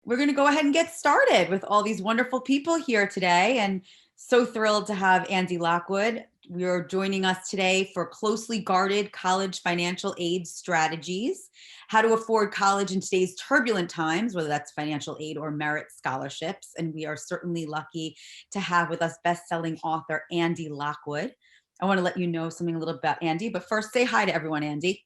We're going to go ahead and get started with all these wonderful people here today. And so thrilled to have Andy Lockwood. You're joining us today for Closely Guarded College Financial Aid Strategies, how to afford college in today's turbulent times, whether that's financial aid or merit scholarships. And we are certainly lucky to have with us best-selling author Andy Lockwood. I want to let you know something a little about Andy, but first say hi to everyone, Andy.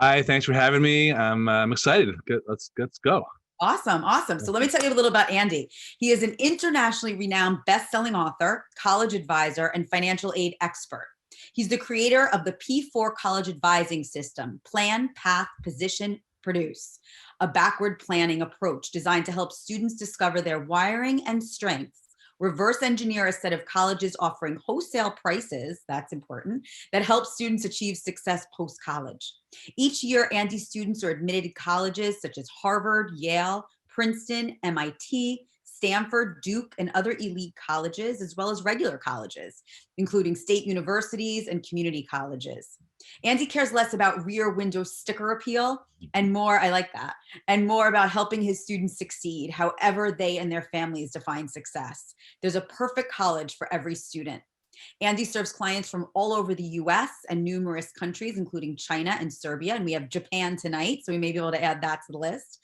Hi, thanks for having me. I'm excited. Let's go. Awesome. So let me tell you a little about Andy. He is an internationally renowned best-selling author, college advisor, and financial aid expert. He's the creator of the P4 college advising system, Plan, Path, Position, Produce, a backward planning approach designed to help students discover their wiring and strengths, reverse engineer a set of colleges offering wholesale prices, that's important, that help students achieve success post-college. Each year, Andy's students are admitted to colleges such as Harvard, Yale, Princeton, MIT, Stanford, Duke, and other elite colleges, as well as regular colleges, including state universities and community colleges. Andy cares less about rear window sticker appeal and more, I like that, and more about helping his students succeed, however they and their families define success. There's a perfect college for every student. Andy serves clients from all over the US and numerous countries, including China and Serbia, and we have Japan tonight, so we may be able to add that to the list.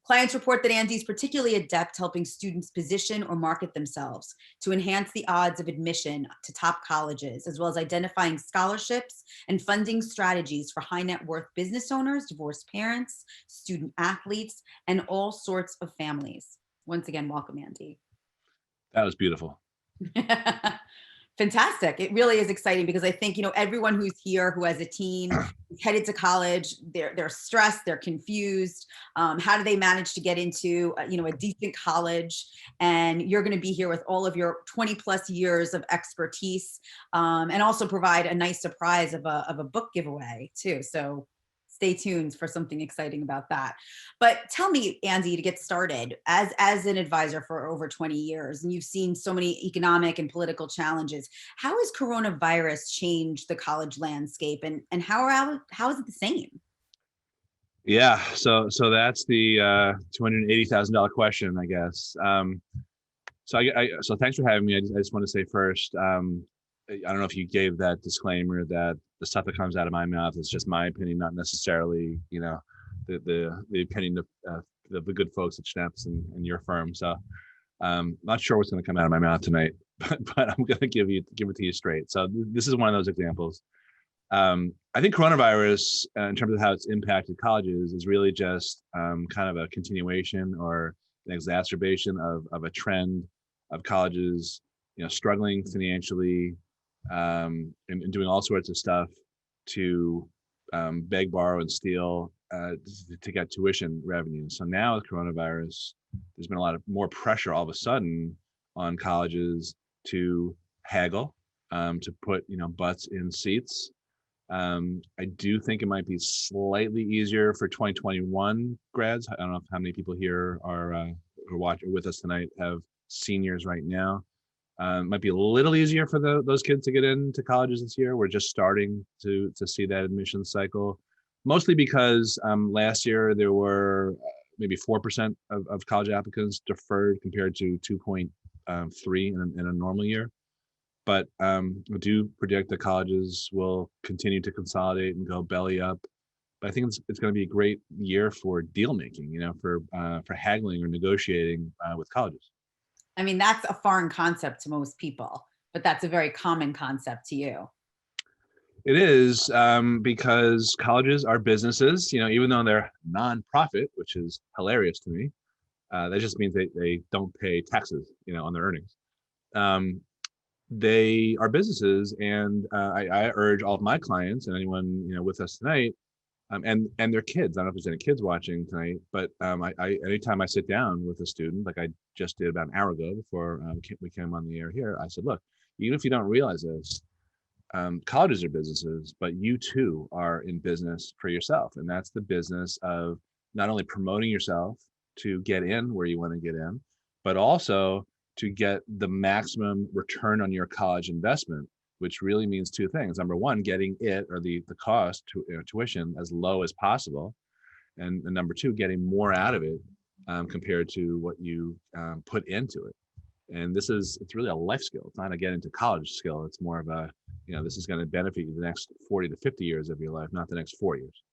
Clients report that Andy is particularly adept helping students position or market themselves to enhance the odds of admission to top colleges, as well as identifying scholarships and funding strategies for high net worth business owners, divorced parents, student athletes, and all sorts of families. Once again, welcome, Andy. That was beautiful. Fantastic. It really is exciting because I think, everyone who's here who has a teen headed to college, they're stressed, they're confused. How do they manage to get into, a decent college? And you're going to be here with all of your 20 plus years of expertise, and also provide a nice surprise of a book giveaway too. So stay tuned for something exciting about that. But tell me, Andy, to get started, as an advisor for over 20 years, and you've seen so many economic and political challenges, how has coronavirus changed the college landscape, and how is it the same? Yeah, so that's the $280,000 question, I guess. So thanks for having me. I just want to say first, I don't know if you gave that disclaimer that the stuff that comes out of my mouth is just my opinion, not necessarily, the opinion of the good folks at Schnaps and your firm. So not sure what's going to come out of my mouth tonight, but I'm going to give it to you straight. So this is one of those examples. I think coronavirus, in terms of how it's impacted colleges, is really just kind of a continuation or an exacerbation of a trend of colleges, struggling financially, and doing all sorts of stuff to beg, borrow, and steal to get tuition revenue. So now with coronavirus, there's been a lot of more pressure all of a sudden on colleges to haggle, to put butts in seats. I do think it might be slightly easier for 2021 grads. I don't know how many people here are watching with us tonight have seniors right now. Might be a little easier for those kids to get into colleges this year. We're just starting to see that admission cycle, mostly because last year there were maybe 4% of college applicants deferred compared to 2.3 in a normal year. But we do predict that colleges will continue to consolidate and go belly up. But I think it's going to be a great year for deal making, for haggling or negotiating with colleges. I mean, that's a foreign concept to most people, but that's a very common concept to you. It is, because colleges are businesses, even though they're nonprofit, which is hilarious to me. That just means they don't pay taxes, on their earnings. They are businesses, and I urge all of my clients and anyone with us tonight, and their kids. I don't know if there's any kids watching tonight, but I anytime I sit down with a student, like I just did about an hour ago before we came on the air here, I said, look, even if you don't realize this, colleges are businesses, but you too are in business for yourself, and that's the business of not only promoting yourself to get in where you want to get in, but also to get the maximum return on your college investment, which really means two things. Number one, getting it or the cost to tuition as low as possible. And number two, getting more out of it compared to what you put into it. And it's really a life skill. It's not a get into college skill. It's more of a, this is going to benefit you the next 40 to 50 years of your life, not the next 4 years.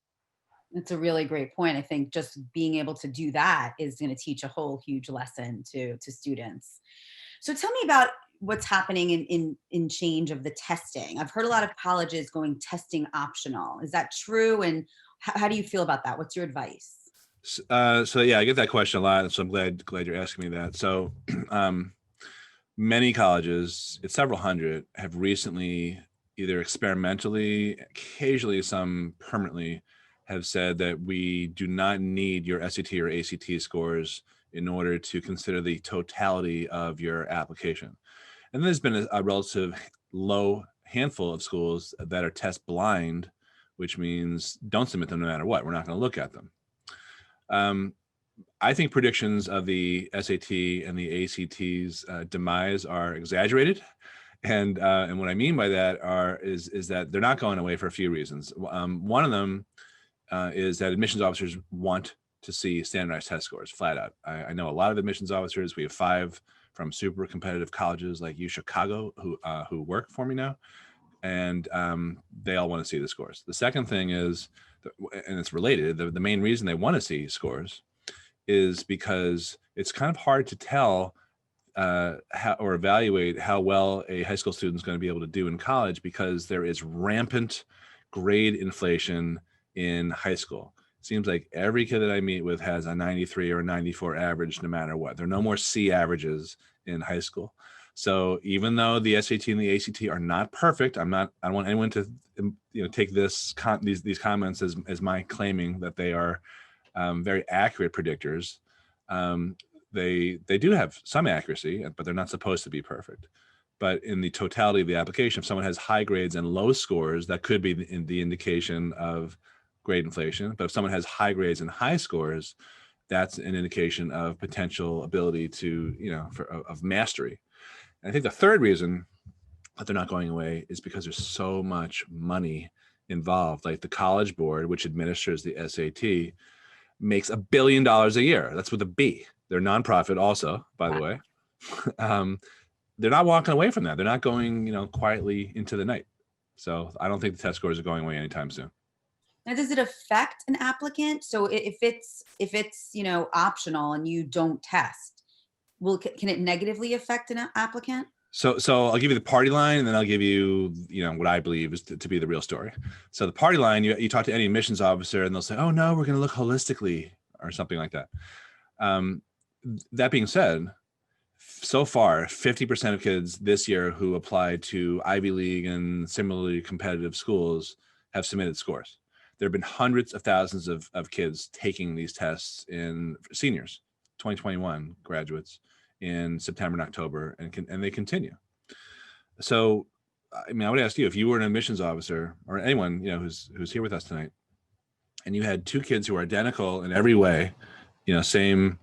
That's a really great point. I think just being able to do that is going to teach a whole huge lesson to students. So tell me about what's happening in change of the testing. I've heard a lot of colleges going testing optional. Is that true? And how do you feel about that? What's your advice? So yeah, I get that question a lot. So I'm glad you're asking me that. So many colleges, it's several hundred, have recently either experimentally, occasionally some permanently, have said that we do not need your SAT or ACT scores in order to consider the totality of your application. And there's been a relative low handful of schools that are test blind, which means don't submit them no matter what. We're not going to look at them. I think predictions of the SAT and the ACT's demise are exaggerated. And what I mean by that is that they're not going away for a few reasons. One of them is that admissions officers want to see standardized test scores flat out. I know a lot of admissions officers. We have 5 from super competitive colleges like U Chicago who work for me now, and they all want to see the scores. The second thing is, and it's related, the main reason they want to see scores is because it's kind of hard to tell how or evaluate how well a high school student is going to be able to do in college, because there is rampant grade inflation in high school. It seems like every kid that I meet with has a 93 or a 94 average no matter what. There are no more C averages in high school. So even though the SAT and the ACT are not perfect, I don't want anyone to take these comments as my claiming that they are very accurate predictors. They do have some accuracy, but they're not supposed to be perfect. But in the totality of the application, if someone has high grades and low scores, that could be the indication of grade inflation. But if someone has high grades and high scores, that's an indication of potential ability to, of mastery. And I think the third reason that they're not going away is because there's so much money involved. Like the College Board, which administers the SAT, makes $1 billion a year. That's with a B. They're nonprofit also, by the way. They're not walking away from that. They're not going, quietly into the night. So I don't think the test scores are going away anytime soon. Now, does it affect an applicant? So if it's optional and you don't test, can it negatively affect an applicant? So I'll give you the party line, and then I'll give you, what I believe is to be the real story. So the party line, you talk to any admissions officer and they'll say, oh no, we're going to look holistically or something like that. That being said, so far, 50% of kids this year who applied to Ivy League and similarly competitive schools have submitted scores. There have been hundreds of thousands of kids taking these tests in seniors, 2021 graduates in September and October, and they continue. So, I would ask you, if you were an admissions officer or anyone, who's here with us tonight, and you had 2 kids who are identical in every way, same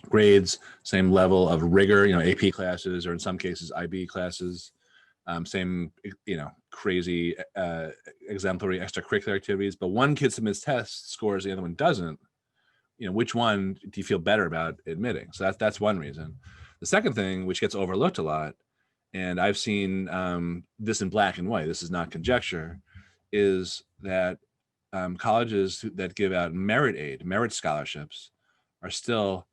grades, same level of rigor, AP classes, or in some cases IB classes, same, crazy exemplary extracurricular activities, but one kid submits test scores, the other one doesn't, which one do you feel better about admitting? So that's one reason. The second thing, which gets overlooked a lot, and I've seen this in black and white, this is not conjecture, is that colleges that give out merit scholarships are still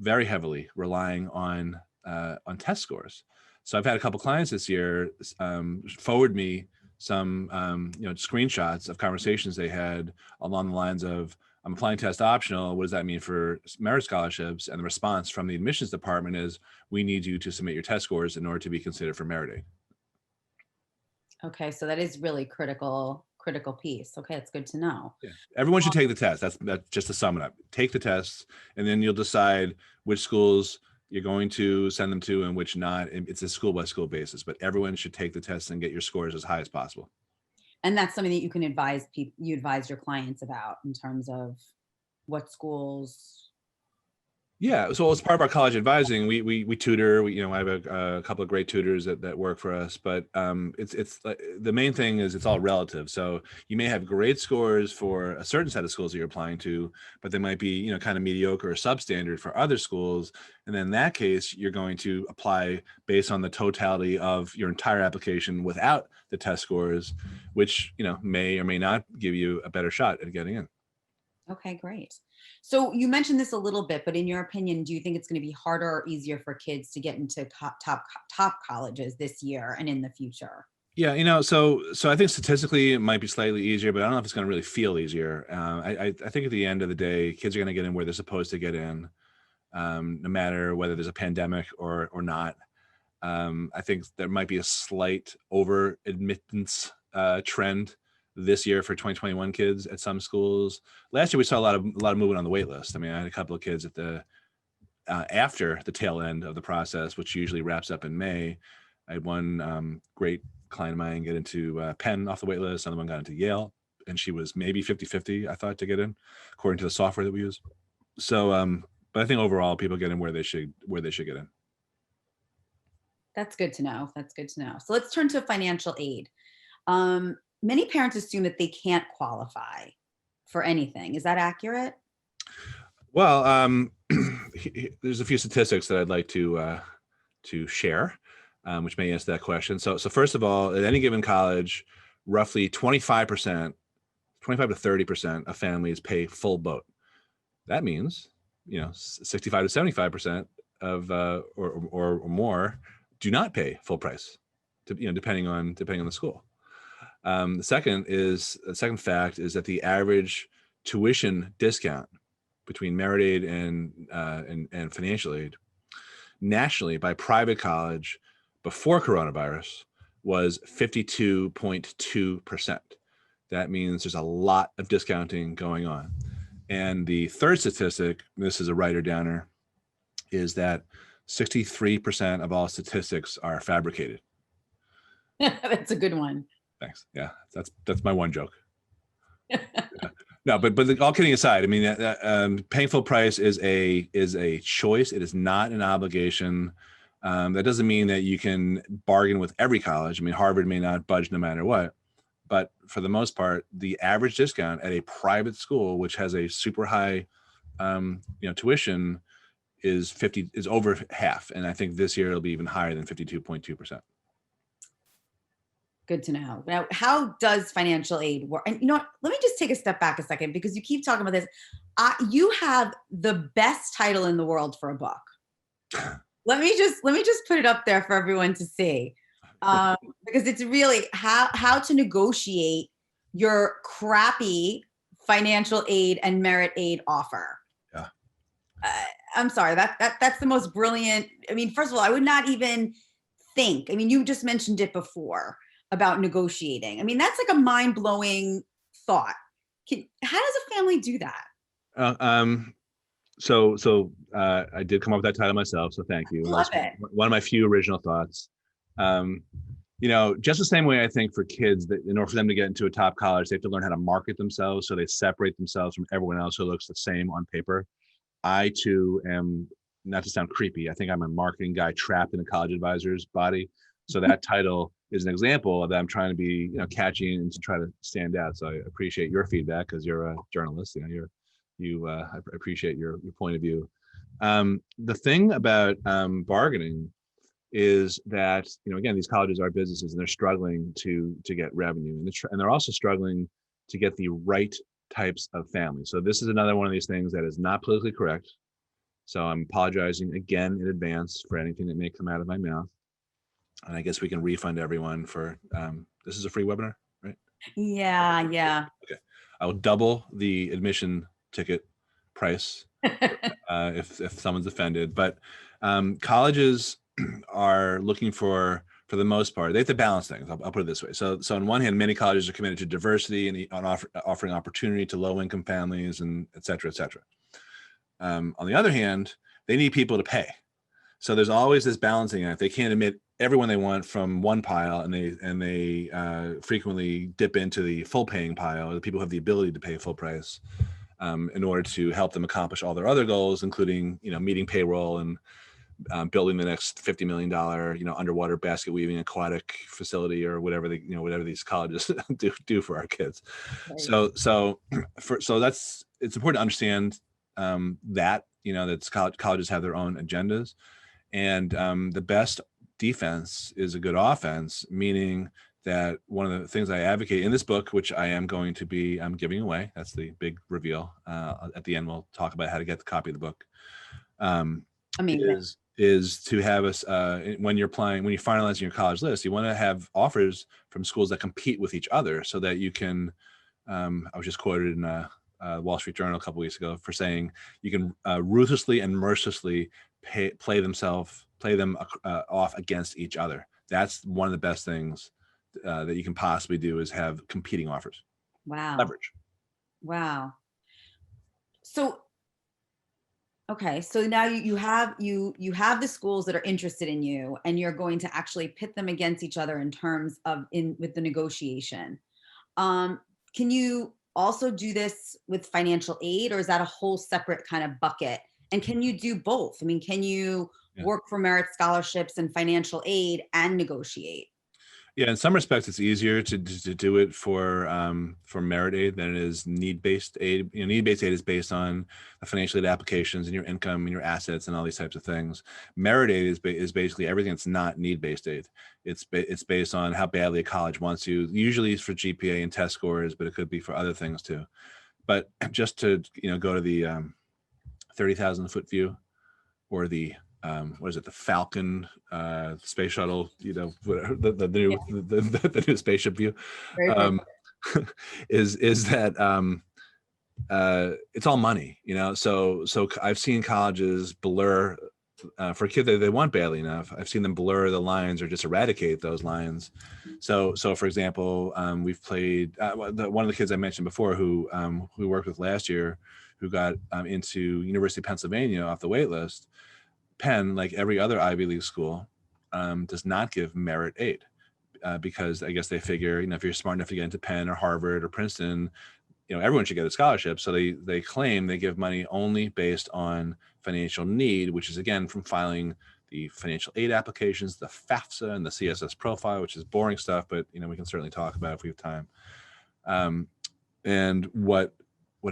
very heavily relying on test scores. So I've had a couple clients this year forward me some screenshots of conversations they had along the lines of, I'm applying test optional. What does that mean for merit scholarships? And the response from the admissions department is, we need you to submit your test scores in order to be considered for merit aid. Okay, so that is really critical piece. Okay, it's good to know. Yeah. Everyone should take the test. That's just to sum it up. Take the tests, and then you'll decide which schools you're going to send them to and which not. It's a school by school basis, but everyone should take the test and get your scores as high as possible. And that's something that you can advise people, you advise your clients about in terms of what schools. Yeah, so as part of our college advising, we tutor. I have a couple of great tutors that work for us. But it's like, the main thing is it's all relative. So you may have great scores for a certain set of schools that you're applying to, but they might be kind of mediocre or substandard for other schools. And then in that case, you're going to apply based on the totality of your entire application without the test scores, which may or may not give you a better shot at getting in. Okay, great. So you mentioned this a little bit, but in your opinion, do you think it's going to be harder or easier for kids to get into top colleges this year and in the future? Yeah, so I think statistically it might be slightly easier, but I don't know if it's going to really feel easier. I think at the end of the day, kids are going to get in where they're supposed to get in, no matter whether there's a pandemic or not. I think there might be a slight over admittance trend this year for 2021 kids at some schools. Last year we saw a lot of movement on the wait list. I mean, I had a couple of kids at the after the tail end of the process, which usually wraps up in May. I had one great client of mine get into Penn off the wait list. Another one got into Yale, and she was maybe 50-50, I thought, to get in, according to the software that we use. So, but I think overall people get in where they should get in. That's good to know. That's good to know. So let's turn to financial aid. Many parents assume that they can't qualify for anything. Is that accurate? Well, there's a few statistics that I'd like to share, which may answer that question. So first of all, at any given college, roughly 25% to 30% of families pay full boat. That means 65 to 75% of or more do not pay full price, depending on the school. The second fact is that the average tuition discount between merit aid and financial aid nationally by private college before coronavirus was 52.2%. That means there's a lot of discounting going on. And the third statistic, this is a writer downer, is that 63% of all statistics are fabricated. That's a good one. Thanks. Yeah, that's my one joke. Yeah. No, but all kidding aside, I mean, paying full price is a choice. It is not an obligation. That doesn't mean that you can bargain with every college. I mean, Harvard may not budge no matter what, but for the most part, the average discount at a private school, which has a super high, tuition, is over half, and I think this year it'll be even higher than 52.2%. Good to know. Now, how does financial aid work? And let me just take a step back a second, because you keep talking about this. You have the best title in the world for a book. Let me just put it up there for everyone to see, because it's really how to negotiate your crappy financial aid and merit aid offer. Yeah. I'm sorry. That's the most brilliant. I mean, first of all, I would not even think. I mean, you just mentioned it before about negotiating. I mean, that's like a mind-blowing thought. How does a family do that? So I did come up with that title myself, so thank you. Love it. One of my few original thoughts. Just the same way I think for kids, that in order for them to get into a top college, they have to learn how to market themselves so they separate themselves from everyone else who looks the same on paper. I too am, not to sound creepy, I think I'm a marketing guy trapped in a college advisor's body. So that title is an example of that. I'm trying to be, catchy and to try to stand out. So I appreciate your feedback because you're a journalist. I appreciate your point of view. The thing about bargaining is that again, these colleges are businesses and they're struggling to get revenue, and they're also struggling to get the right types of families. So this is another one of these things that is not politically correct. So I'm apologizing again in advance for anything that may come out of my mouth. And I guess we can refund everyone for, this is a free webinar, right? Yeah. Okay. I will double the admission ticket price if someone's offended. But colleges are looking for the most part, they have to balance things. I'll put it this way. So on one hand, many colleges are committed to diversity and offering opportunity to low-income families and et cetera, et cetera. On the other hand, they need people to pay. So there's always this balancing act. They can't admit everyone they want from one pile, and they frequently dip into the full paying pile, the people who have the ability to pay full price. in order to help them accomplish all their other goals, including, meeting payroll and building the next $50 million, underwater basket weaving aquatic facility, or whatever whatever these colleges do for our kids. Right. So that's, it's important to understand that, that colleges have their own agendas, and the best defense is a good offense, meaning that one of the things I advocate in this book, which I am going to be giving away, that's the big reveal. At the end, we'll talk about how to get the copy of the book. Amazing. Is to have us when you're finalizing your college list, you want to have offers from schools that compete with each other, so that you can. I was just quoted in a Wall Street Journal a couple weeks ago for saying you can ruthlessly and mercilessly play them off against each other. That's one of the best things that you can possibly do, is have competing offers. Wow. Leverage. Wow. So, okay. So now you have the schools that are interested in you, and you're going to actually pit them against each other in terms of with the negotiation. Can you also do this with financial aid, or is that a whole separate kind of bucket? And can you do both? I mean, can you work for merit scholarships and financial aid and negotiate? Yeah, in some respects, it's easier to do it for merit aid than it is need-based aid. Need-based aid is based on the financial aid applications and your income and your assets and all these types of things. Merit aid is basically everything that's not need-based aid. It's based on how badly a college wants you. Usually, it's for GPA and test scores, but it could be for other things too. But just to go to the 30,000-foot view, or the what is it? The Falcon space shuttle, whatever, the new spaceship view, is that it's all money, So I've seen colleges blur for a kid that they want badly enough. I've seen them blur the lines or just eradicate those lines. So for example, we've played one of the kids I mentioned before, who we worked with last year, who got into University of Pennsylvania off the wait list. Penn, like every other Ivy League school, does not give merit aid because I guess they figure, if you're smart enough to get into Penn or Harvard or Princeton, everyone should get a scholarship. So they claim they give money only based on financial need, which is again from filing the financial aid applications, the FAFSA and the CSS profile, which is boring stuff, but we can certainly talk about it if we have time. And what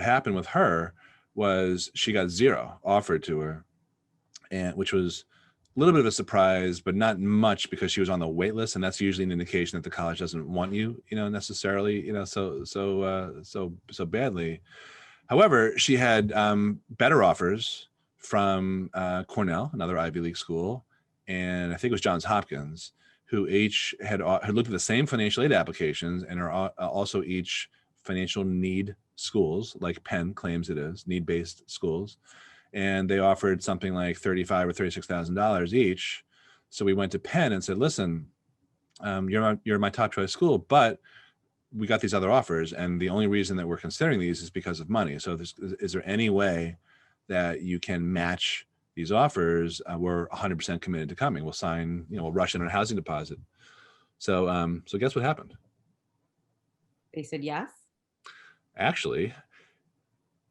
happened with her was she got zero offered to her, and which was a little bit of a surprise, but not much, because she was on the wait list, and that's usually an indication that the college doesn't want you, necessarily, so badly. However, she had better offers from Cornell, another Ivy League school, and I think it was Johns Hopkins, who each had looked at the same financial aid applications and are also each financial need schools, like Penn claims it is, need-based schools. And they offered something like $35,000 or $36,000 each. So we went to Penn and said, listen, you're my top choice school, but we got these other offers, and the only reason that we're considering these is because of money. So is there any way that you can match these offers? We're 100% committed to coming. We'll sign, we'll rush in on a housing deposit. So guess what happened? They said yes. Actually,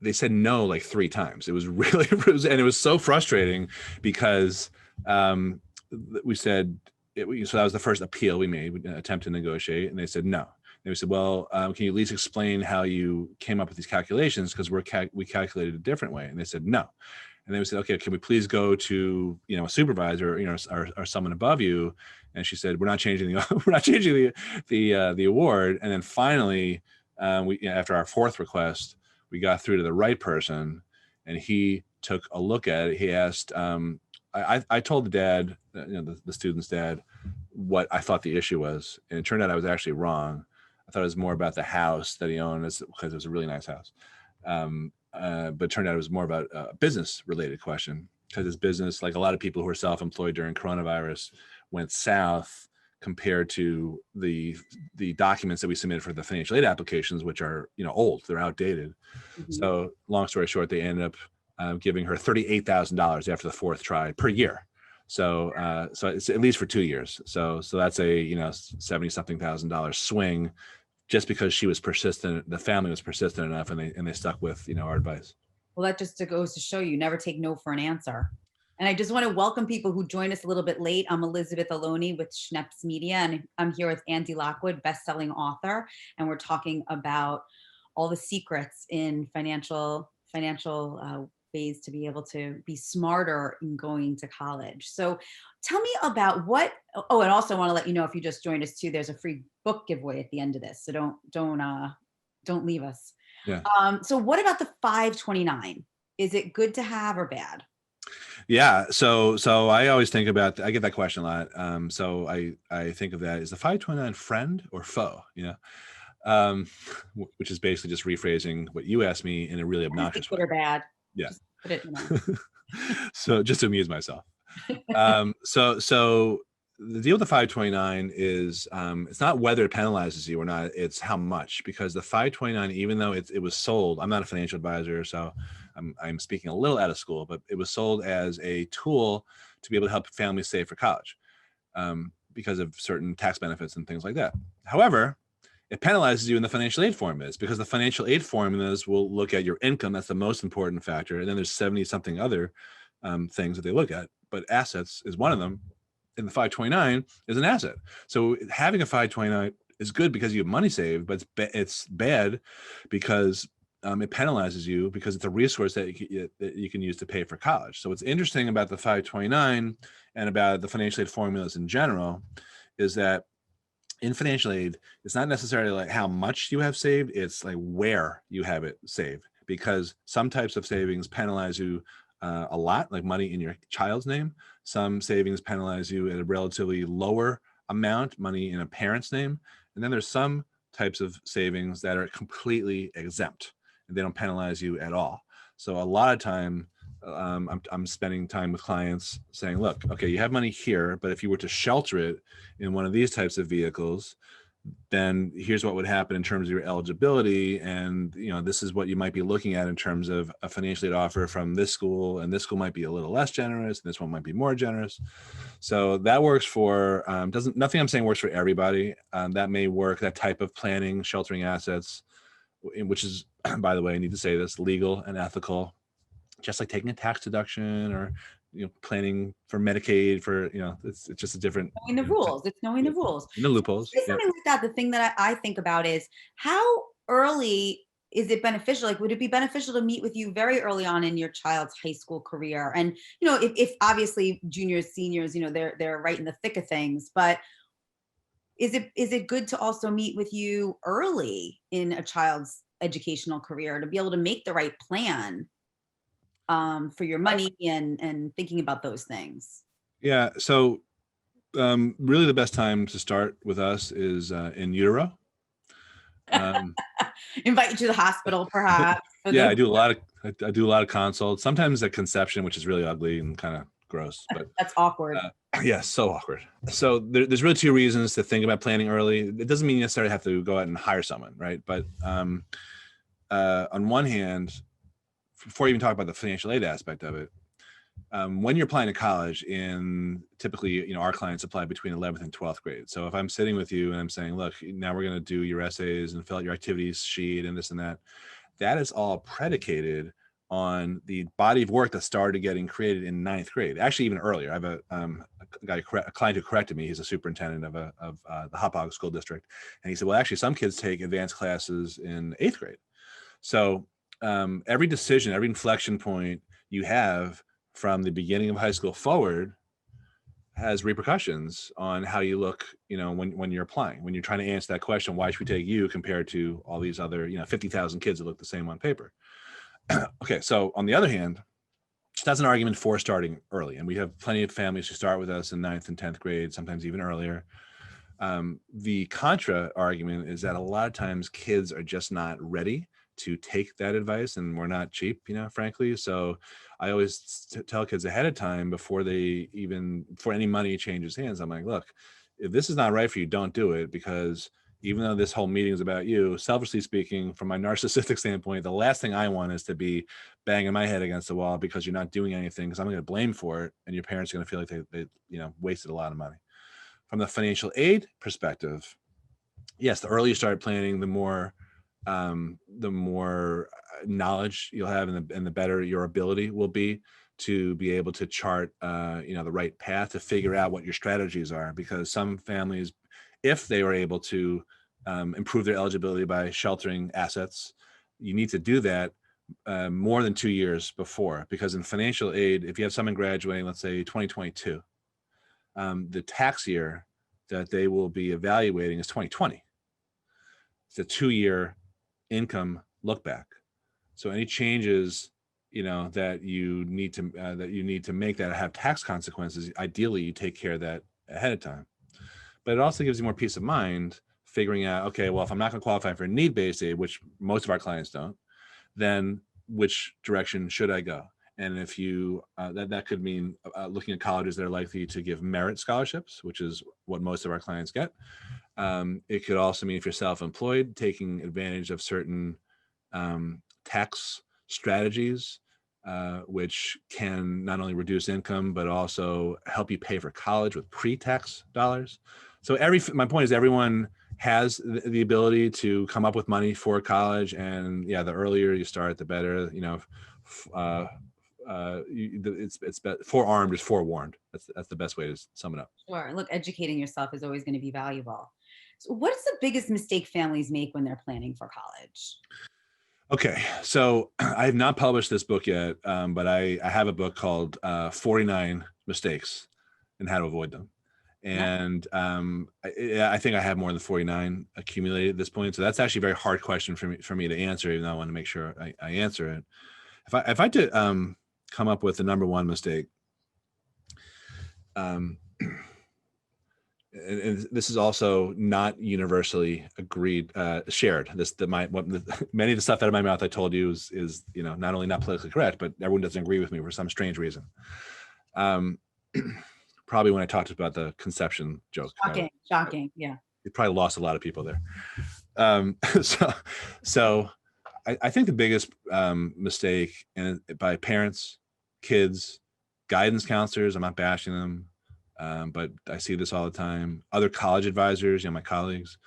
they said no like 3 times. It was really, and it was so frustrating because we said, so that was the first appeal we made, we attempt to negotiate, and they said no. And we said, well, can you at least explain how you came up with these calculations? Because we calculated a different way. And they said no. And then we said, okay, can we please go to a supervisor, or someone above you? And she said, we're not changing the award. And then finally, after our 4th request, we got through to the right person, and he took a look at it. He asked, I told the dad, the student's dad, what I thought the issue was. And it turned out I was actually wrong. I thought it was more about the house that he owned, because it was a really nice house. But it turned out it was more about a business related question, because his business, like a lot of people who are self-employed during coronavirus, went south compared to the documents that we submitted for the financial aid applications, which are old, they're outdated. Mm-hmm. So long story short, they ended up giving her $38,000 after the 4th try per year. So it's at least for 2 years. So that's a $70-something thousand swing just because she was persistent, the family was persistent enough, and they stuck with, our advice. Well, that just goes to show you never take no for an answer. And I just want to welcome people who joined us a little bit late. I'm Elizabeth Aloni with Schneps Media, and I'm here with Andy Lockwood, best-selling author, and we're talking about all the secrets in financial ways to be able to be smarter in going to college. So tell me about what, oh, and also want to let you know, if you just joined us too, there's a free book giveaway at the end of this. So don't leave us. Yeah. So what about the 529? Is it good to have or bad? Yeah. So I always think about, I get that question a lot. So I think of that, is the 529 friend or foe, which is basically just rephrasing what you asked me in a really obnoxious Good way. or bad? Yeah. Just put it, So just to amuse myself. So the deal with the 529 is, it's not whether it penalizes you or not, it's how much, because the 529, even though it was sold, I'm not a financial advisor, so I'm speaking a little out of school, but it was sold as a tool to be able to help families save for college, because of certain tax benefits and things like that. However, it penalizes you in the financial aid formulas, because the financial aid formulas will look at your income. That's the most important factor. And then there's 70 something other things that they look at, but assets is one of them. And the 529 is an asset. So having a 529 is good because you have money saved, but it's bad because it penalizes you, because it's a resource that you can use to pay for college. So what's interesting about the 529 and about the financial aid formulas in general is that in financial aid, it's not necessarily like how much you have saved, it's like where you have it saved, because some types of savings penalize you a lot, like money in your child's name. Some savings penalize you at a relatively lower amount, money in a parent's name. And then there's some types of savings that are completely exempt and they don't penalize you at all. So a lot of time, I'm spending time with clients saying, look, okay, you have money here, but if you were to shelter it in one of these types of vehicles, then here's what would happen in terms of your eligibility. And, this is what you might be looking at in terms of a financial aid offer from this school, and this school might be a little less generous, and this one might be more generous. So that works for, nothing I'm saying works for everybody. That may work, that type of planning, sheltering assets, which is, by the way, I need to say this, legal and ethical, just like taking a tax deduction or planning for Medicaid for it's just a different knowing the rules. It's knowing the rules. And the loopholes. So something like that. The thing that I think about is, how early is it beneficial? Like, would it be beneficial to meet with you very early on in your child's high school career? And if obviously juniors, seniors, they're right in the thick of things, but is it good to also meet with you early in a child's educational career to be able to make the right plan for your money and thinking about those things? Yeah. So really the best time to start with us is in utero. Invite you to the hospital, perhaps. Yeah, I do a lot of consults, sometimes at conception, which is really ugly and kind of gross, but that's awkward. Yeah, so awkward. So there's really two reasons to think about planning early. It doesn't mean you necessarily have to go out and hire someone, right? But on one hand, before you even talk about the financial aid aspect of it, when you're applying to college, typically, our clients apply between 11th and 12th grade. So if I'm sitting with you and I'm saying, look, now we're going to do your essays and fill out your activities sheet and this and that, that is all predicated on the body of work that started getting created in 9th grade, actually even earlier. I have a client who corrected me. He's a superintendent of the Hauppauge School District. And he said, well, actually some kids take advanced classes in 8th grade. So every decision, every inflection point you have from the beginning of high school forward has repercussions on how you look, when you're applying, when you're trying to answer that question, why should we take you compared to all these other, 50,000 kids that look the same on paper. Okay. So on the other hand, that's an argument for starting early. And we have plenty of families who start with us in 9th and 10th grade, sometimes even earlier. The contra argument is that a lot of times kids are just not ready to take that advice, and we're not cheap, frankly. So I always tell kids ahead of time, before any money changes hands, I'm like, look, if this is not right for you, don't do it, because even though this whole meeting is about you, selfishly speaking, from my narcissistic standpoint, the last thing I want is to be banging my head against the wall because you're not doing anything, because I'm going to blame for it, and your parents are going to feel like they wasted a lot of money. From the financial aid perspective, yes, the earlier you start planning, the more knowledge you'll have, and the better your ability will be to be able to chart, the right path to figure out what your strategies are. Because some families, if they were able to improve their eligibility by sheltering assets, you need to do that more than 2 years before. Because in financial aid, if you have someone graduating, let's say 2022, the tax year that they will be evaluating is 2020. It's a 2-year income look back. So any changes, that you need to make that have tax consequences, ideally you take care of that ahead of time. But it also gives you more peace of mind figuring out, okay, well, if I'm not going to qualify for need-based aid, which most of our clients don't, then which direction should I go? And if you that could mean looking at colleges that are likely to give merit scholarships, which is what most of our clients get. It could also mean, if you're self-employed, taking advantage of certain tax strategies, which can not only reduce income, but also help you pay for college with pre-tax dollars. So my point is, everyone has the ability to come up with money for college. And yeah, the earlier you start, the better. It's forearmed is forewarned. That's the best way to sum it up. Sure. Look, educating yourself is always going to be valuable. So what is the biggest mistake families make when they're planning for college? Okay, so I have not published this book yet, but I have a book called 49 Mistakes and How to Avoid Them. And I think I have more than 49 accumulated at this point. So that's actually a very hard question for me to answer, even though I want to make sure I answer it. If I had to come up with the number one mistake, and this is also not universally agreed, shared. Many of the stuff out of my mouth I told you is not only not politically correct, but everyone doesn't agree with me for some strange reason. Probably when I talked about the conception joke. Shocking. Yeah. It probably lost a lot of people there. So I think the biggest mistake by parents, kids, guidance counselors, I'm not bashing them, but I see this all the time, other college advisors, my colleagues,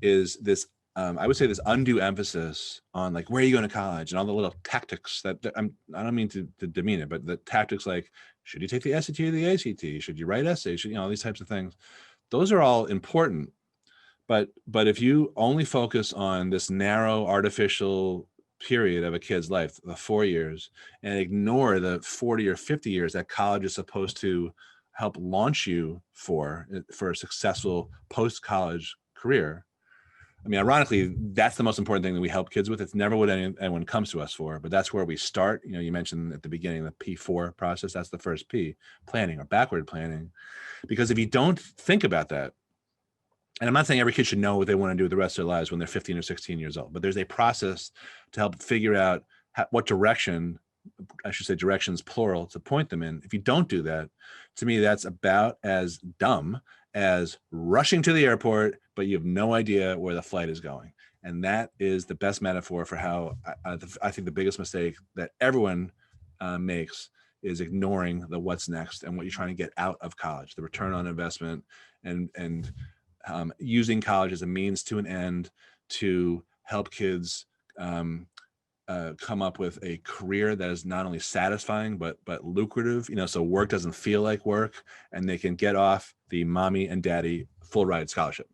is this, I would say, this undue emphasis on, like, where are you going to college, and all the little tactics that I don't mean to demean it, but the tactics like, should you take the SAT or the ACT? Should you write essays? All these types of things. Those are all important. But if you only focus on this narrow artificial period of a kid's life, the 4 years, and ignore the 40 or 50 years that college is supposed to help launch you for a successful post-college career. I mean, ironically, that's the most important thing that we help kids with. It's never what anyone comes to us for, but that's where we start. You mentioned at the beginning the P4 process. That's the first P, planning, or backward planning. Because if you don't think about that, and I'm not saying every kid should know what they want to do with the rest of their lives when they're 15 or 16 years old, but there's a process to help figure out what direction, I should say directions plural, to point them in. If you don't do that, to me, that's about as dumb as rushing to the airport, but you have no idea where the flight is going. And that is the best metaphor for how I think the biggest mistake that everyone makes is ignoring the what's next and what you're trying to get out of college, the return on investment, and using college as a means to an end to help kids come up with a career that is not only satisfying but lucrative. So work doesn't feel like work, and they can get off the mommy and daddy full ride scholarship.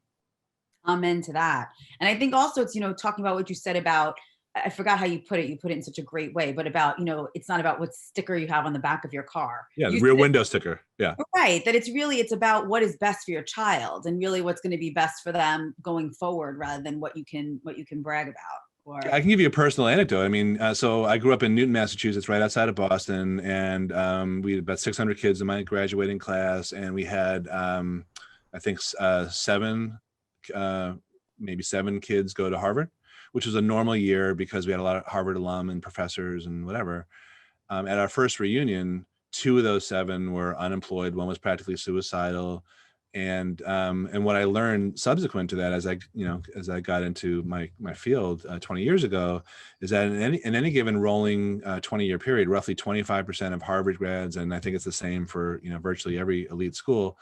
Amen to that. And I think also it's, talking about what you said about, I forgot how you put it in such a great way, but about, it's not about what sticker you have on the back of your car. Yeah, the rear window sticker. Yeah. Right. That it's about what is best for your child, and really what's going to be best for them going forward, rather than what you can brag about. I can give you a personal anecdote. I mean, so I grew up in Newton, Massachusetts, right outside of Boston, and we had about 600 kids in my graduating class, and we had, I think, maybe seven kids go to Harvard, which was a normal year because we had a lot of Harvard alum and professors and whatever. At our first reunion, 2 of those 7 were unemployed. One was practically suicidal. And what I learned subsequent to that, as I got into my field 20 years ago, is that in any given rolling 20-year period, roughly 25% of Harvard grads, and I think it's the same for virtually every elite school,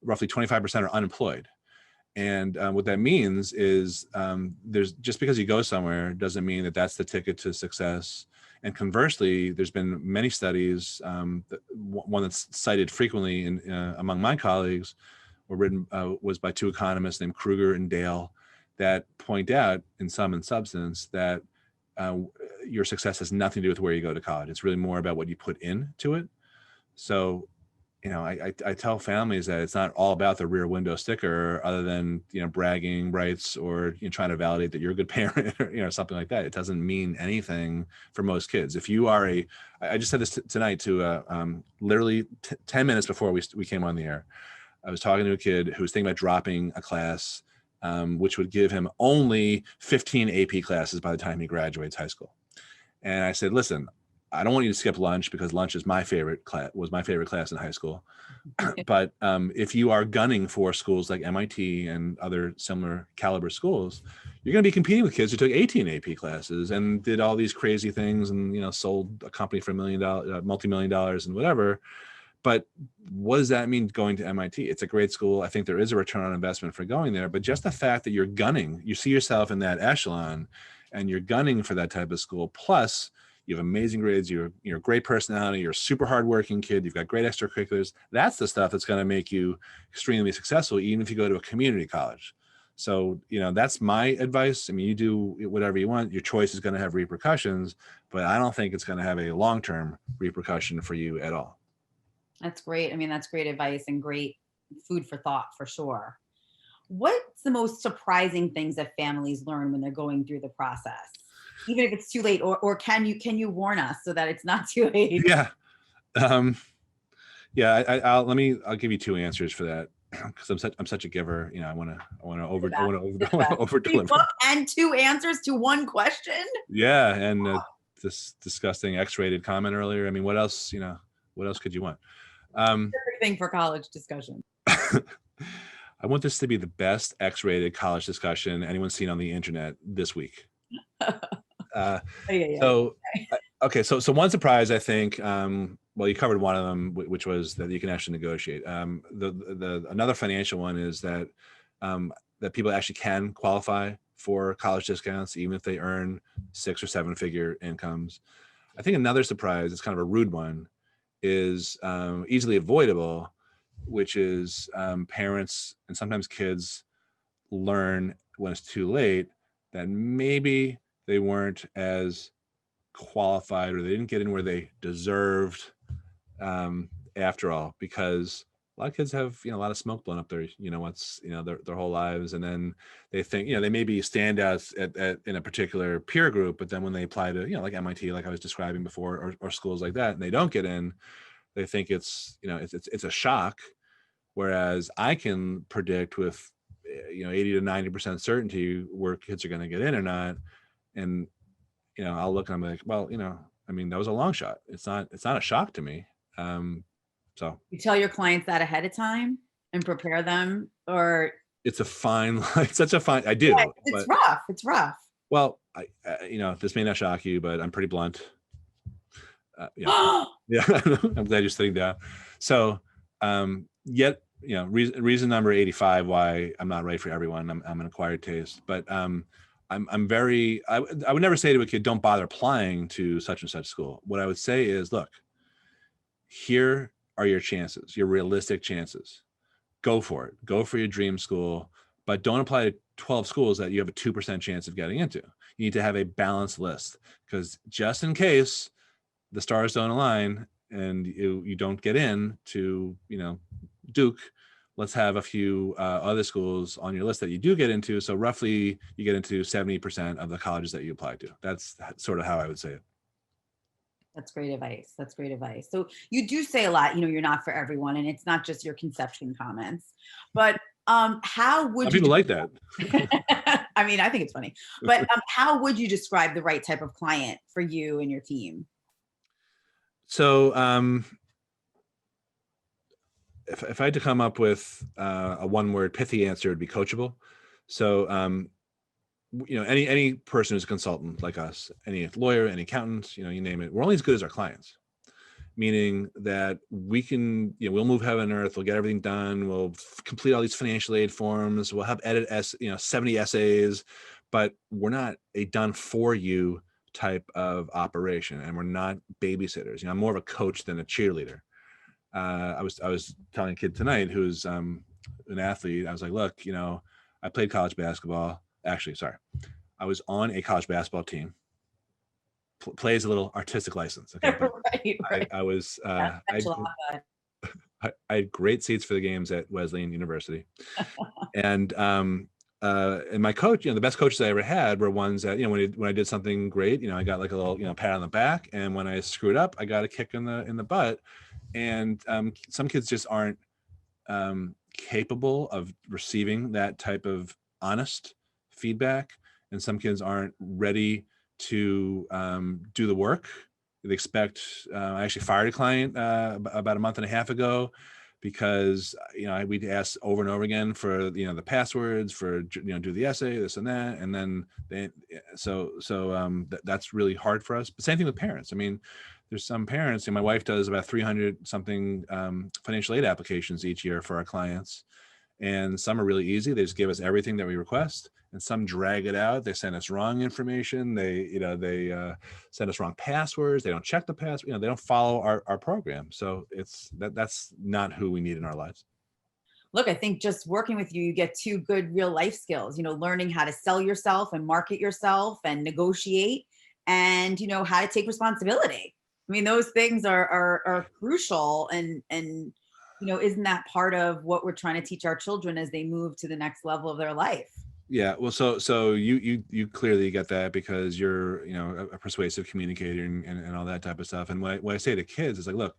roughly 25% are unemployed. And what that means is there's just because you go somewhere doesn't mean that that's the ticket to success. And conversely, there's been many studies, one that's cited frequently among my colleagues, was by two economists named Kruger and Dale, that point out in sum and substance that your success has nothing to do with where you go to college. It's really more about what you put into it. So, I tell families that it's not all about the rear window sticker, other than, bragging rights or trying to validate that you're a good parent or something like that. It doesn't mean anything for most kids. If you are I just said this tonight to literally 10 minutes before we came on the air. I was talking to a kid who was thinking about dropping a class, which would give him only 15 AP classes by the time he graduates high school. And I said, listen, I don't want you to skip lunch because lunch is my favorite class, was my favorite class in high school. But if you are gunning for schools like MIT and other similar caliber schools, you're going to be competing with kids who took 18 AP classes and did all these crazy things and, sold a company for $1 million, multi-million dollars and whatever. But what does that mean going to MIT? It's a great school. I think there is a return on investment for going there, but just the fact that you're gunning, you see yourself in that echelon and you're gunning for that type of school, plus you have amazing grades, you're a great personality, you're a super hardworking kid, you've got great extracurriculars. That's the stuff that's going to make you extremely successful, even if you go to a community college. So, that's my advice. I mean, you do whatever you want. Your choice is going to have repercussions, but I don't think it's going to have a long-term repercussion for you at all. That's great. I mean, that's great advice and great food for thought for sure. What's the most surprising things that families learn when they're going through the process? Even if it's too late, or can you warn us so that it's not too late? Yeah. I'll give you two answers for that, because I'm such a giver. I want to over deliver. And two answers to one question. Yeah, and this disgusting X-rated comment earlier. I mean, what else? What else could you want? Perfect thing for college discussion. I want this to be the best X-rated college discussion anyone's seen on the internet this week. So one surprise, I think, well, you covered one of them, which was that you can actually negotiate. Another financial one is that that people actually can qualify for college discounts, even if they earn 6 or 7 figure incomes. I think another surprise, it's kind of a rude one, is easily avoidable, which is parents and sometimes kids learn when it's too late that maybe they weren't as qualified, or they didn't get in where they deserved after all, because a lot of kids have a lot of smoke blown up their their whole lives, and then they think they may be standouts in a particular peer group, but then when they apply to like MIT, like I was describing before, or schools like that, and they don't get in, they think it's a shock. Whereas I can predict with 80 to 90% certainty where kids are going to get in or not. And, I'll look and I'm like, well, I mean, that was a long shot. It's not a shock to me. So you tell your clients that ahead of time and prepare them, or it's a fine line. Such a fine, I do. Yeah, it's rough. Well, this may not shock you, but I'm pretty blunt. Yeah. I'm glad you're sitting down. So, yet, reason number 85 why I'm not right for everyone. I'm an acquired taste, but I'm very, I would never say to a kid, don't bother applying to such and such school. What I would say is, look, here are your chances, your realistic chances. Go for it. Go for your dream school, but don't apply to 12 schools that you have a 2% chance of getting into. You need to have a balanced list, because just in case the stars don't align and you don't get in to, Duke, let's have a few other schools on your list that you do get into. So roughly you get into 70% of the colleges that you apply to. That's sort of how I would say it. That's great advice. So you do say a lot, you're not for everyone, and it's not just your conception comments, but how would people like that? I mean, I think it's funny, but how would you describe the right type of client for you and your team? So, if I had to come up with a one-word pithy answer, it'd be coachable. So, any person who's a consultant like us, any lawyer, any accountant, you name it, we're only as good as our clients. meaning that we can, we'll move heaven and earth, we'll get everything done, we'll complete all these financial aid forms, we'll have 70 essays, but we're not a done for you type of operation, and we're not babysitters. I'm more of a coach than a cheerleader. I was telling a kid tonight who's an athlete. I was like, look, I played college basketball. Actually, sorry, I was on a college basketball team. Plays a little artistic license. Okay, but right. I was I had great seats for the games at Wesleyan University, and my coach, the best coaches I ever had were ones that, when I did something great, I got like a little, pat on the back, and when I screwed up, I got a kick in the butt. And some kids just aren't capable of receiving that type of honest feedback, and some kids aren't ready to do the work. They expect. I actually fired a client about a month and a half ago because we'd ask over and over again for the passwords for do the essay, this and that, and then that's really hard for us. But same thing with parents. I mean, there's some parents, my wife does about 300 something financial aid applications each year for our clients, and some are really easy. They just give us everything that we request, and some drag it out. They send us wrong information. They send us wrong passwords. They don't check the password. They don't follow our program. So that's not who we need in our lives. Look, I think just working with you, you get two good real life skills, learning how to sell yourself and market yourself and negotiate, and, how to take responsibility. I mean, those things are crucial. And isn't that part of what we're trying to teach our children as they move to the next level of their life? Yeah, well, so you clearly get that because you're a persuasive communicator and all that type of stuff. And what I say to kids is like, look,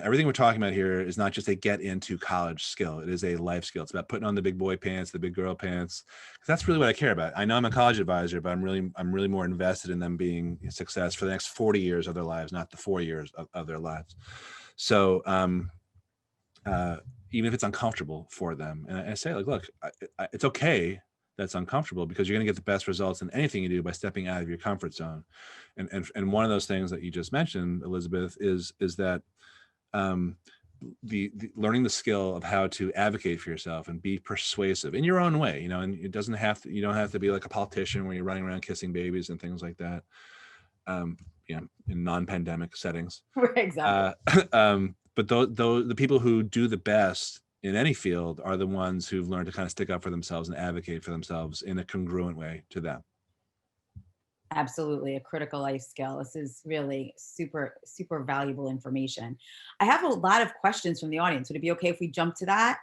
everything we're talking about here is not just a get into college skill. It is a life skill. It's about putting on the big boy pants, the big girl pants. That's really what I care about. I know I'm a college advisor, but I'm really more invested in them being a success for the next 40 years of their lives, not the 4 years of their lives. So even if it's uncomfortable for them, and I say like, look, it's okay that's uncomfortable, because you're going to get the best results in anything you do by stepping out of your comfort zone. And one of those things that you just mentioned, Elizabeth, is that the learning the skill of how to advocate for yourself and be persuasive in your own way, and you don't have to be like a politician where you're running around kissing babies and things like that, in non-pandemic settings. Exactly. But the people who do the best in any field are the ones who've learned to kind of stick up for themselves and advocate for themselves in a congruent way to them. Absolutely. A critical life skill. This is really super, super valuable information. I have a lot of questions from the audience. Would it be okay if we jump to that?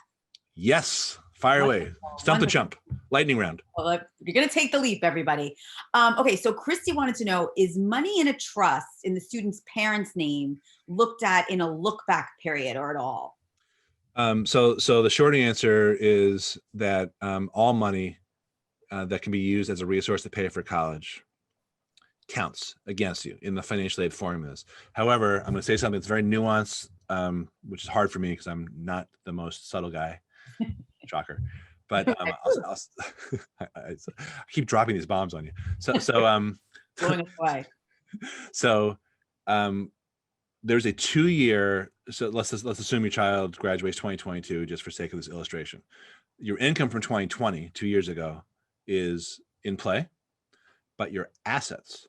Yes. Fire away. Stump the jump. Lightning round. Well, you're going to take the leap, everybody. Okay. So Christy wanted to know, is money in a trust in the student's parents' name looked at in a look back period or at all? So the short answer is that all money that can be used as a resource to pay for college counts against you in the financial aid formulas. However, I'm going to say something that's very nuanced, which is hard for me because I'm not the most subtle guy. Shocker. But I keep dropping these bombs on you. Going away. So there's a 2-year. So let's assume your child graduates 2022, just for sake of this illustration. Your income from 2020, 2 years ago, is in play, but your assets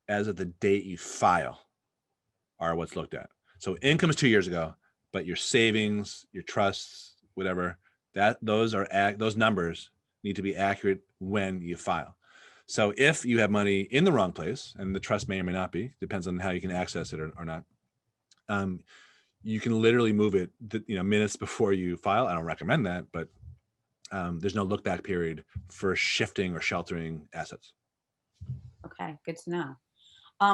as of the date you file are what's looked at. So income is 2 years ago, but your savings, your trusts, whatever, those numbers need to be accurate when you file. So if you have money in the wrong place, and the trust may or may not be, depends on how you can access it or not, you can literally move it minutes before you file. I don't recommend that, but there's no look back period for shifting or sheltering assets. Okay, good to know.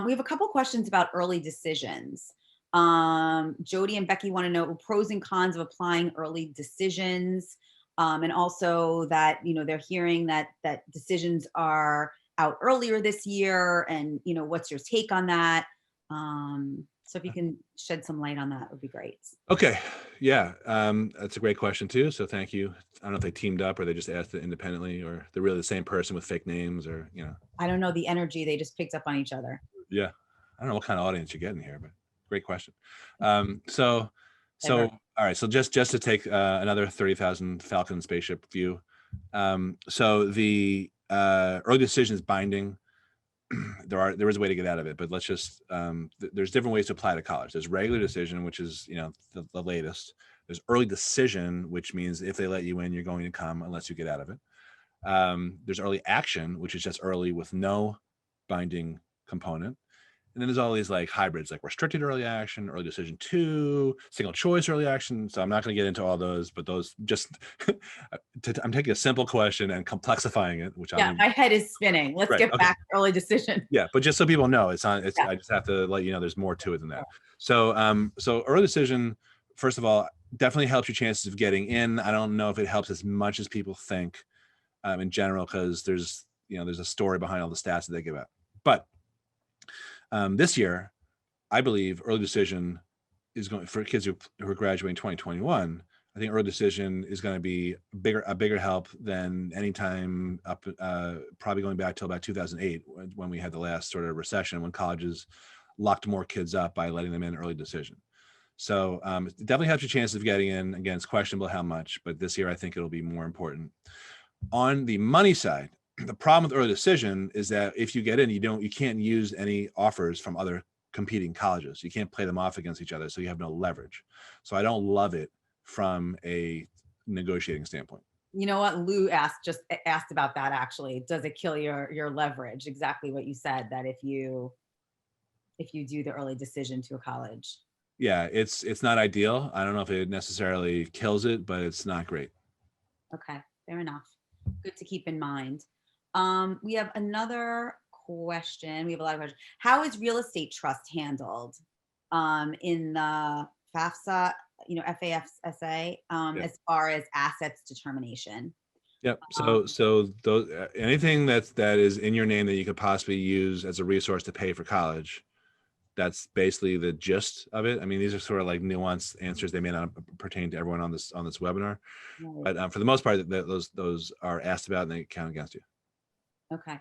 We have a couple questions about early decisions. Jody and Becky want to know pros and cons of applying early decisions, and also that they're hearing that decisions are out earlier this year, and what's your take on that? So if you can shed some light on that, would be great. Okay, yeah, that's a great question too. So thank you. I don't know if they teamed up or they just asked it independently, or they're really the same person with fake names, or I don't know the energy. They just picked up on each other. Yeah, I don't know what kind of audience you're getting here, but great question. So all right. So just to take another 30,000 Falcon spaceship view. So the early decision is binding. There is a way to get out of it, but let's just there's different ways to apply to college. There's regular decision, which is the latest. There's early decision, which means if they let you in, you're going to come unless you get out of it. There's early action, which is just early with no binding component. And then there's all these like hybrids, like restricted early action, early decision 2, single choice early action. So I'm not going to get into all those, but those just, I'm taking a simple question and complexifying it, which my head is spinning. Let's get back to early decision. Yeah, but just so people know, I just have to let you know there's more to it than that. So, so early decision, first of all, definitely helps your chances of getting in. I don't know if it helps as much as people think in general, because there's a story behind all the stats that they give out. But this year, I believe early decision is going for kids who are graduating 2021. I think early decision is going to be a bigger help than any time up, probably going back till about 2008 when we had the last sort of recession, when colleges locked more kids up by letting them in early decision. So it definitely helps your chances of getting in. Again, it's questionable how much, but this year I think it'll be more important. On the money side, the problem with early decision is that if you get in, you can't use any offers from other competing colleges. You can't play them off against each other, so you have no leverage. So I don't love it from a negotiating standpoint. You know what? Lou just asked about that actually. Does it kill your leverage? Exactly what you said, that if you do the early decision to a college. Yeah, it's not ideal. I don't know if it necessarily kills it, but it's not great. Okay, fair enough. Good to keep in mind. We have another question. We have a lot of questions. How is real estate trust handled in the FAFSA, FAFSA, as far as assets determination? Yep. So those anything that is in your name that you could possibly use as a resource to pay for college, that's basically the gist of it. I mean, these are sort of like nuanced answers. They may not pertain to everyone on this webinar, right. But for the most part, those are asked about and they count against you. Okay.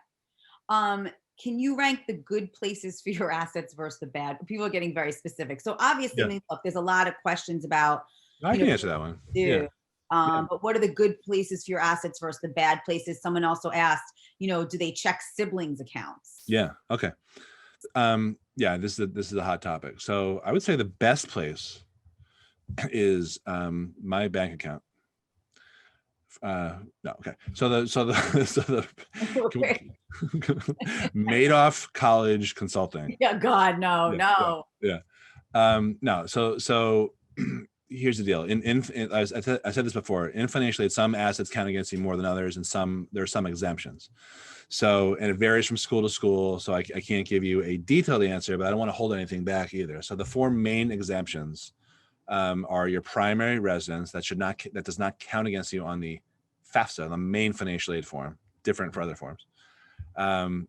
Can you rank the good places for your assets versus the bad? People are getting very specific. So obviously, I mean, look, there's a lot of questions about. I can answer that one. But what are the good places for your assets versus the bad places? Someone also asked, do they check siblings' accounts? Yeah. Okay. Yeah, this is a hot topic. So I would say the best place is my bank account. No, okay. So the Madoff College Consulting. Yeah, God, no. No. So here's the deal. I said this before. In financial aid, some assets count against you more than others, and there are some exemptions. So, and it varies from school to school. So I can't give you a detailed answer, but I don't want to hold anything back either. So the 4 main exemptions are your primary residence that does not count against you on the FAFSA, the main financial aid form, different for other forms.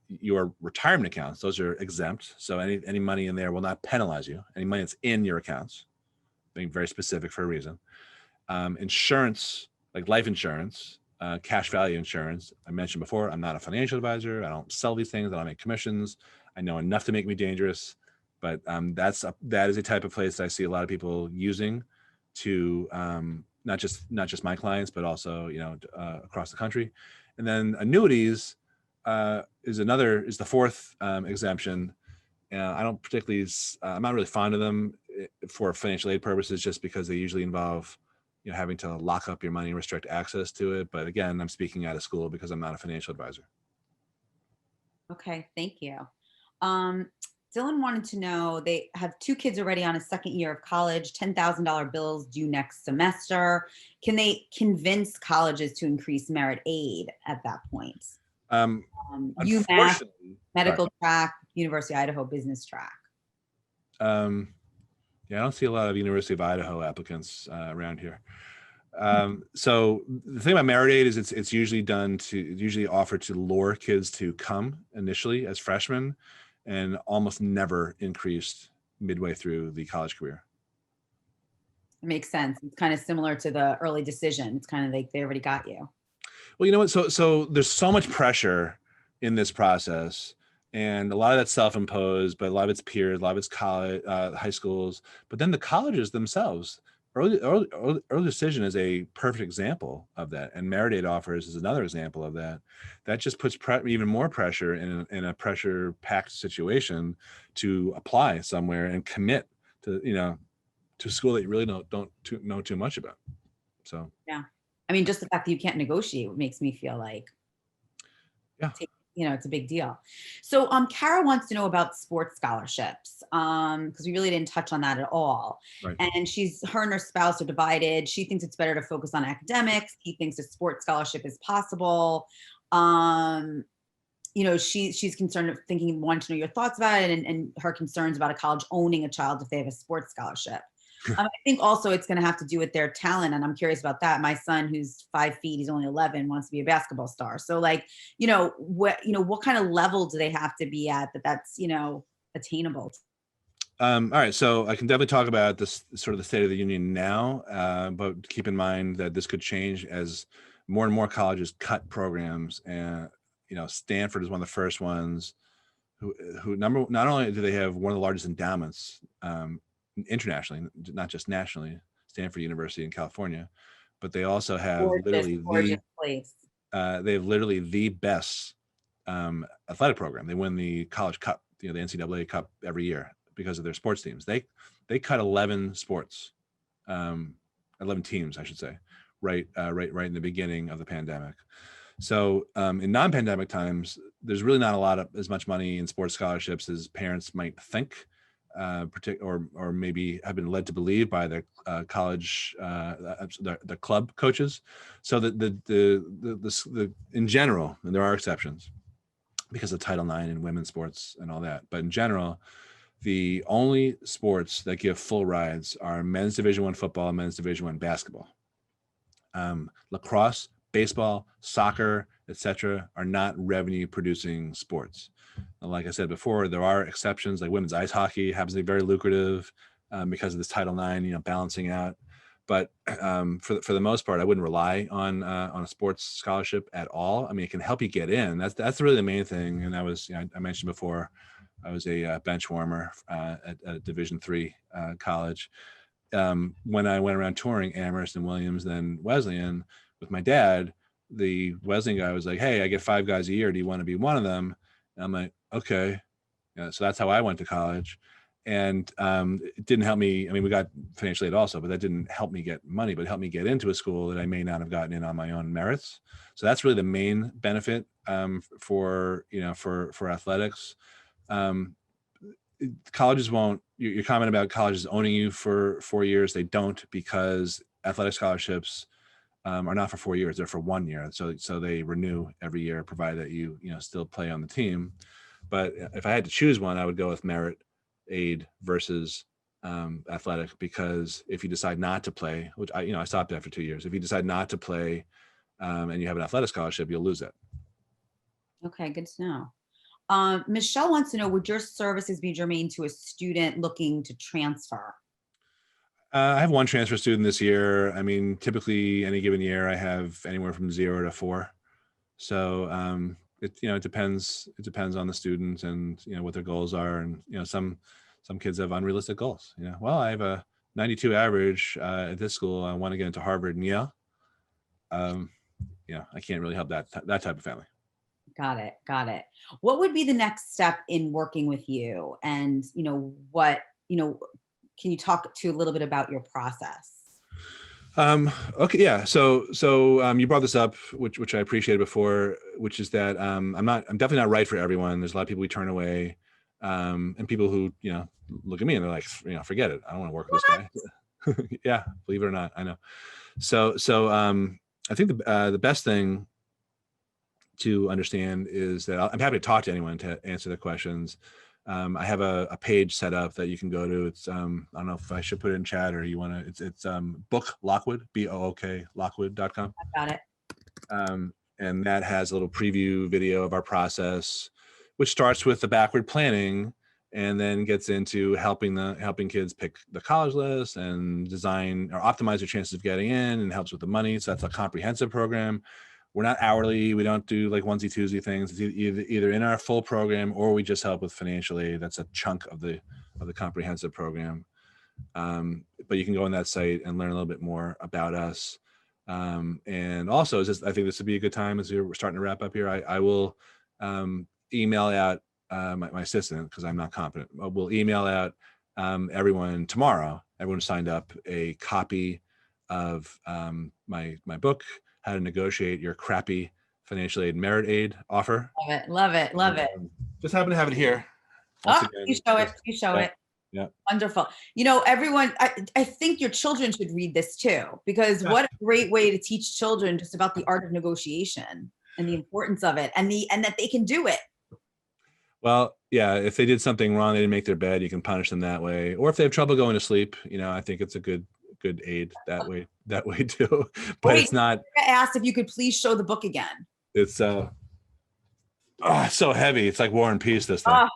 Your retirement accounts, those are exempt. So any money in there will not penalize you. Any money that's in your accounts, being very specific for a reason. Insurance, like life insurance, cash value insurance. I mentioned before, I'm not a financial advisor. I don't sell these things. I don't make commissions. I know enough to make me dangerous, but that is a type of place that I see a lot of people using to not just my clients, but also across the country. And then annuities is the 4th exemption. I don't particularly. I'm not really fond of them for financial aid purposes, just because they usually involve having to lock up your money and restrict access to it. But again, I'm speaking out of school because I'm not a financial advisor. Okay, thank you. Dylan wanted to know, they have 2 kids already on a 2nd year of college, $10,000 bills due next semester. Can they convince colleges to increase merit aid at that point? UMass, medical track, University of Idaho business track. Yeah, I don't see a lot of University of Idaho applicants around here. So the thing about merit aid is it's usually offered to lure kids to come initially as freshmen, and almost never increased midway through the college career. It makes sense. It's kind of similar to the early decision. It's kind of like they already got you. Well, you know what? So there's so much pressure in this process And a lot of that's self-imposed, but a lot of it's peers, a lot of it's college, high schools. But then the colleges themselves, early decision is a perfect example of that, and merit aid offers is another example of that. That just puts even more pressure in a pressure-packed situation to apply somewhere and commit to to a school that you really don't know too much about. So Yeah. I mean, just the fact that you can't negotiate makes me feel like, yeah. it's a big deal. So Kara wants to know about sports scholarships, because we really didn't touch on that at all. Right. And her and her spouse are divided. She thinks it's better to focus on academics. He thinks a sports scholarship is possible. She's concerned of wanting to know your thoughts about it, and her concerns about a college owning a child if they have a sports scholarship. I think also it's going to have to do with their talent, and I'm curious about that. My son, who's 5 feet, he's only 11, wants to be a basketball star. So, like, what kind of level do they have to be at that's attainable? All right, so I can definitely talk about this sort of the state of the union now, but keep in mind that this could change as more and more colleges cut programs. And Stanford is one of the first ones who not only do they have one of the largest endowments internationally, not just nationally, Stanford University in California, but they also have literally the best athletic program. They win the college cup, the NCAA cup every year because of their sports teams. They cut 11 sports, 11 teams, I should say, right in the beginning of the pandemic. So in non-pandemic times, there's really not as much money in sports scholarships as parents might think, or maybe have been led to believe by the college, the club coaches. So the in general, and there are exceptions because of Title IX and women's sports and all that, but in general, the only sports that give full rides are men's Division I football and men's Division I basketball. Lacrosse, baseball, soccer, etc., are not revenue producing sports. And like I said before, there are exceptions, like women's ice hockey happens to be very lucrative because of this Title IX, balancing out. But for the most part, I wouldn't rely on a sports scholarship at all. I mean, it can help you get in. That's really the main thing. And I mentioned before, I was a bench warmer at a Division III college. When I went around touring Amherst and Williams, then Wesleyan with my dad, the Wesleyan guy was like, "Hey, I get 5 guys a year. Do you want to be one of them?" And I'm like, "Okay." So that's how I went to college. And it didn't help me. I mean, we got financial aid also, but that didn't help me get money, but it helped me get into a school that I may not have gotten in on my own merits. So that's really the main benefit for athletics. Colleges won't. Your comment about colleges owning you for 4 years, they don't, because athletic scholarships are not for 4 years; they're for 1 year. So they renew every year, provided that you still play on the team. But if I had to choose one, I would go with merit aid versus athletic, because if you decide not to play, which I stopped after 2 years, if you decide not to play and you have an athletic scholarship, you'll lose it. Okay, good to know. Michelle wants to know, would your services be germane to a student looking to transfer? I have one transfer student this year. I mean, typically any given year, I have anywhere from 0 to 4. So it depends. It depends on the student and what their goals are, and some kids have unrealistic goals. Well, I have a 92 average at this school. I want to get into Harvard and Yale. I can't really help that type of family. Got it. What would be the next step in working with you? And, can you talk to a little bit about your process? Okay. Yeah. So you brought this up, which I appreciated before, which is that I'm definitely not right for everyone. There's a lot of people we turn away, and people who, look at me and they're like, forget it. I don't want to work with this guy. Yeah. Believe it or not. I know. So I think the best thing to understand is that I'm happy to talk to anyone to answer the questions. I have a page set up that you can go to. It's I don't know if I should put it in chat or you want to. It's Book Lockwood, BOOK Lockwood.com. I got it. And that has a little preview video of our process, which starts with the backward planning and then gets into helping kids pick the college list and design or optimize their chances of getting in, and helps with the money. So that's a comprehensive program. we're not hourly. We don't do like onesie twosie things. It's either in our full program or we just help with financial aid. That's a chunk of the comprehensive program. But you can go on that site and learn a little bit more about us. And also, I think this would be a good time as we're starting to wrap up here. I will email out my assistant, because I'm not competent. We'll email out everyone tomorrow. Everyone signed up a copy of my book, How to Negotiate Your Crappy Financial Aid Merit Aid Offer. Love it. Love it. Love it. Just happen to have it here. Once again, you show it. You show it. Yeah. Wonderful. You know, everyone, I think your children should read this too, because what a great way to teach children just about the art of negotiation and the importance of it, and that they can do it. Well, yeah, if they did something wrong, they didn't make their bed, you can punish them that way. Or if they have trouble going to sleep, I think it's a good aid that way too. But it's not. I asked if you could please show the book again. It's so heavy. It's like War and Peace, this thing.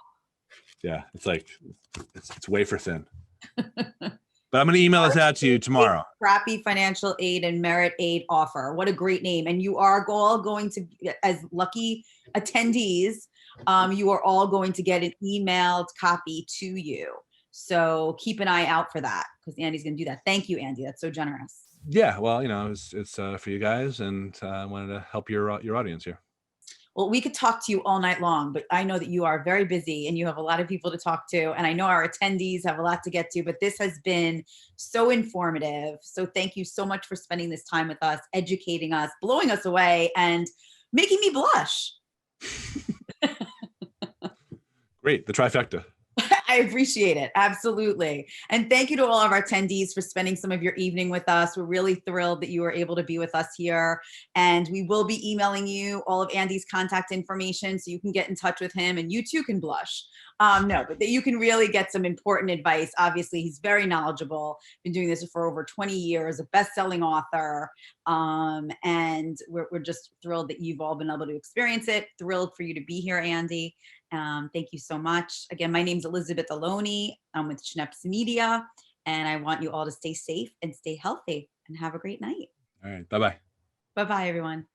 Yeah, it's like it's wafer thin. But I'm going to email this out to you tomorrow. Crappy Financial Aid and Merit Aid Offer. What a great name. And you are all going to, as lucky attendees, you are all going to get an emailed copy to you. So keep an eye out for that, because Andy's going to do that. Thank you, Andy. That's so generous. Yeah, well, it's for you guys, and I wanted to help your audience here. Well, we could talk to you all night long, but I know that you are very busy and you have a lot of people to talk to. And I know our attendees have a lot to get to, but this has been so informative. So thank you so much for spending this time with us, educating us, blowing us away, and making me blush. Great. The trifecta. I appreciate it. Absolutely. And thank you to all of our attendees for spending some of your evening with us. We're really thrilled that you were able to be with us here. And we will be emailing you all of Andy's contact information so you can get in touch with him, and you too can blush. But that you can really get some important advice. Obviously, he's very knowledgeable, been doing this for over 20 years, a best-selling author. And we're just thrilled that you've all been able to experience it. Thrilled for you to be here, Andy. Thank you so much. Again, my name's Elizabeth Aloni. I'm with Schneps Media, and I want you all to stay safe and stay healthy and have a great night. All right. Bye-bye. Bye-bye, everyone.